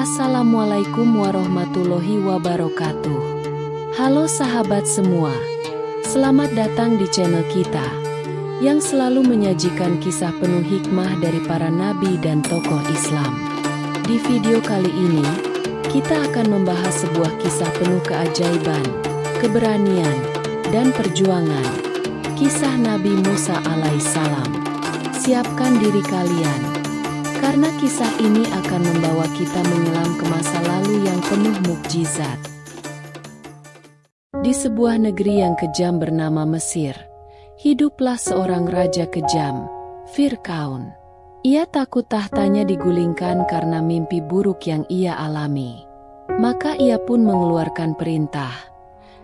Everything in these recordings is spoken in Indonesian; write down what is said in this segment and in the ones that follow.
Assalamualaikum warahmatullahi wabarakatuh. Halo sahabat semua, selamat datang di channel kita yang selalu menyajikan kisah penuh hikmah dari para nabi dan tokoh Islam. Di video kali ini, kita akan membahas sebuah kisah penuh keajaiban, keberanian, dan perjuangan. Kisah Nabi Musa alaihissalam. Siapkan diri kalian, karena kisah ini akan membawa kita menyelam ke masa lalu yang penuh mukjizat. Di sebuah negeri yang kejam bernama Mesir, hiduplah seorang raja kejam, Fir'aun. Ia takut tahtanya digulingkan karena mimpi buruk yang ia alami. Maka ia pun mengeluarkan perintah.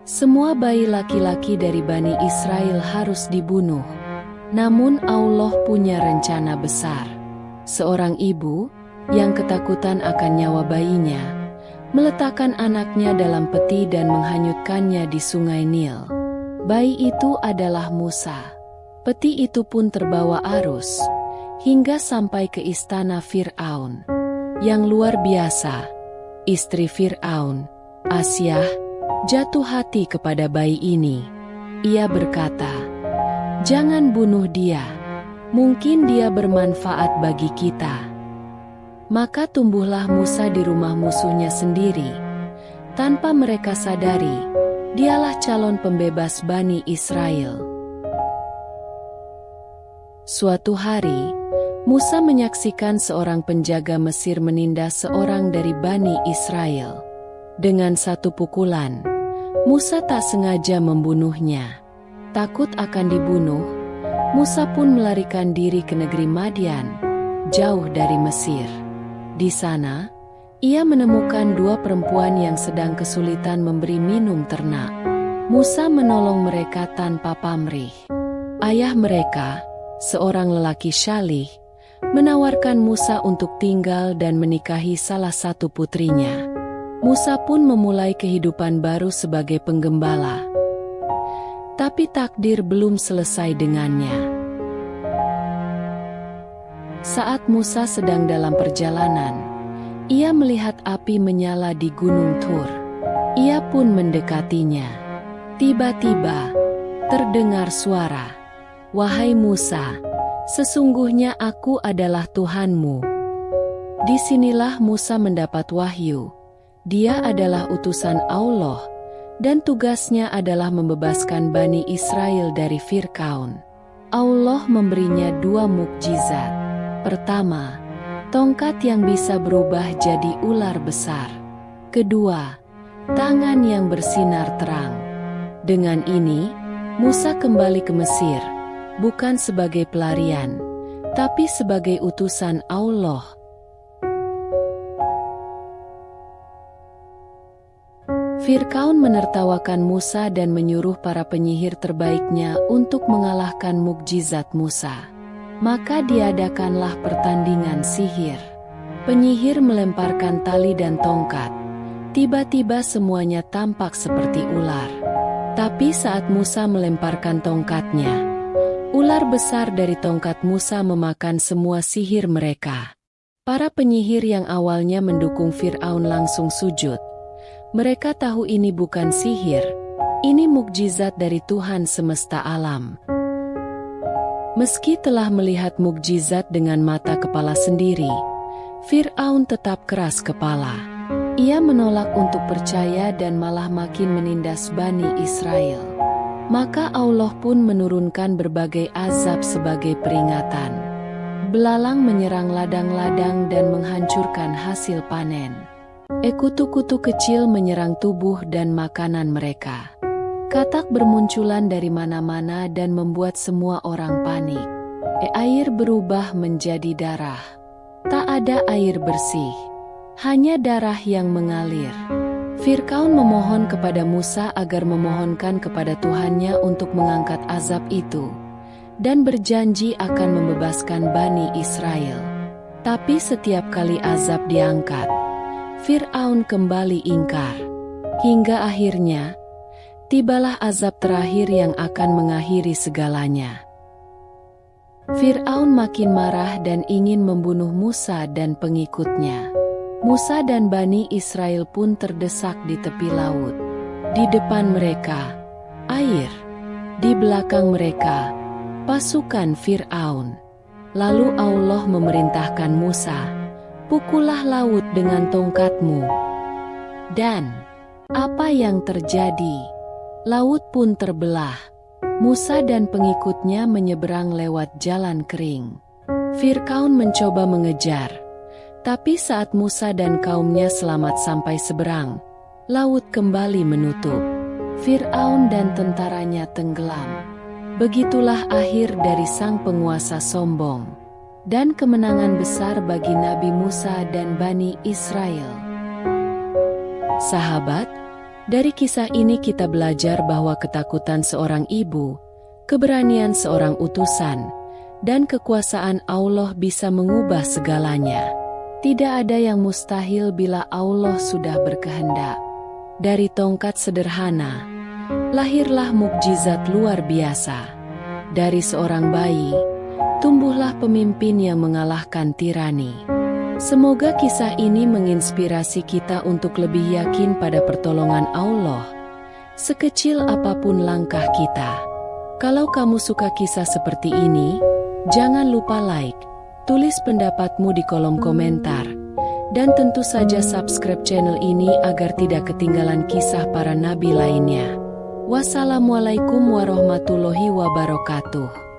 Semua bayi laki-laki dari Bani Israel harus dibunuh. Namun Allah punya rencana besar. Seorang ibu yang ketakutan akan nyawa bayinya, meletakkan anaknya dalam peti dan menghanyutkannya di sungai Nil. Bayi itu adalah Musa. Peti itu pun terbawa arus, hingga sampai ke istana Fir'aun. Yang luar biasa, istri Fir'aun, Asyah, jatuh hati kepada bayi ini. Ia berkata, "Jangan bunuh dia. Mungkin dia bermanfaat bagi kita." Maka tumbuhlah Musa di rumah musuhnya sendiri. Tanpa mereka sadari, dialah calon pembebas Bani Israel. Suatu hari, Musa menyaksikan seorang penjaga Mesir menindas seorang dari Bani Israel. Dengan satu pukulan, Musa tak sengaja membunuhnya. Takut akan dibunuh, Musa pun melarikan diri ke negeri Madian, jauh dari Mesir. Di sana, ia menemukan dua perempuan yang sedang kesulitan memberi minum ternak. Musa menolong mereka tanpa pamrih. Ayah mereka, seorang lelaki syalih, menawarkan Musa untuk tinggal dan menikahi salah satu putrinya. Musa pun memulai kehidupan baru sebagai penggembala. Tapi takdir belum selesai dengannya. Saat Musa sedang dalam perjalanan, ia melihat api menyala di Gunung Tur. Ia pun mendekatinya. Tiba-tiba, terdengar suara, "Wahai Musa, sesungguhnya aku adalah Tuhanmu." Disinilah Musa mendapat wahyu. Dia adalah utusan Allah, dan tugasnya adalah membebaskan Bani Israel dari Fir'aun. Allah memberinya dua mukjizat. Pertama, tongkat yang bisa berubah jadi ular besar. Kedua, tangan yang bersinar terang. Dengan ini, Musa kembali ke Mesir, bukan sebagai pelarian, tapi sebagai utusan Allah. Fir'aun menertawakan Musa dan menyuruh para penyihir terbaiknya untuk mengalahkan mukjizat Musa. Maka diadakanlah pertandingan sihir. Penyihir melemparkan tali dan tongkat. Tiba-tiba semuanya tampak seperti ular. Tapi saat Musa melemparkan tongkatnya, ular besar dari tongkat Musa memakan semua sihir mereka. Para penyihir yang awalnya mendukung Fir'aun langsung sujud. Mereka tahu ini bukan sihir, ini mukjizat dari Tuhan semesta alam. Meski telah melihat mukjizat dengan mata kepala sendiri, Fir'aun tetap keras kepala. Ia menolak untuk percaya dan malah makin menindas Bani Israel. Maka Allah pun menurunkan berbagai azab sebagai peringatan. Belalang menyerang ladang-ladang dan menghancurkan hasil panen. Kutu-kutu kecil menyerang tubuh dan makanan mereka. Katak bermunculan dari mana-mana dan membuat semua orang panik. Air berubah menjadi darah. Tak ada air bersih, hanya darah yang mengalir. Fir'aun memohon kepada Musa agar memohonkan kepada Tuhannya untuk mengangkat azab itu, dan berjanji akan membebaskan Bani Israel. Tapi setiap kali azab diangkat, Fir'aun kembali ingkar. Hingga akhirnya, tibalah azab terakhir yang akan mengakhiri segalanya. Fir'aun makin marah dan ingin membunuh Musa dan pengikutnya. Musa dan Bani Israel pun terdesak di tepi laut. Di depan mereka, air. Di belakang mereka, pasukan Fir'aun. Lalu Allah memerintahkan Musa, "Pukullah laut dengan tongkatmu." Dan apa yang terjadi? Laut pun terbelah. Musa dan pengikutnya menyeberang lewat jalan kering. Fir'aun mencoba mengejar, tapi saat Musa dan kaumnya selamat sampai seberang, laut kembali menutup. Fir'aun dan tentaranya tenggelam. Begitulah akhir dari sang penguasa sombong, dan kemenangan besar bagi Nabi Musa dan Bani Israel. Sahabat, dari kisah ini kita belajar bahwa ketakutan seorang ibu, keberanian seorang utusan, dan kekuasaan Allah bisa mengubah segalanya. Tidak ada yang mustahil bila Allah sudah berkehendak. Dari tongkat sederhana, lahirlah mukjizat luar biasa. Dari seorang bayi, tumbuhlah pemimpin yang mengalahkan tirani. Semoga kisah ini menginspirasi kita untuk lebih yakin pada pertolongan Allah, sekecil apapun langkah kita. Kalau kamu suka kisah seperti ini, jangan lupa like, tulis pendapatmu di kolom komentar, dan tentu saja subscribe channel ini agar tidak ketinggalan kisah para nabi lainnya. Wassalamualaikum warahmatullahi wabarakatuh.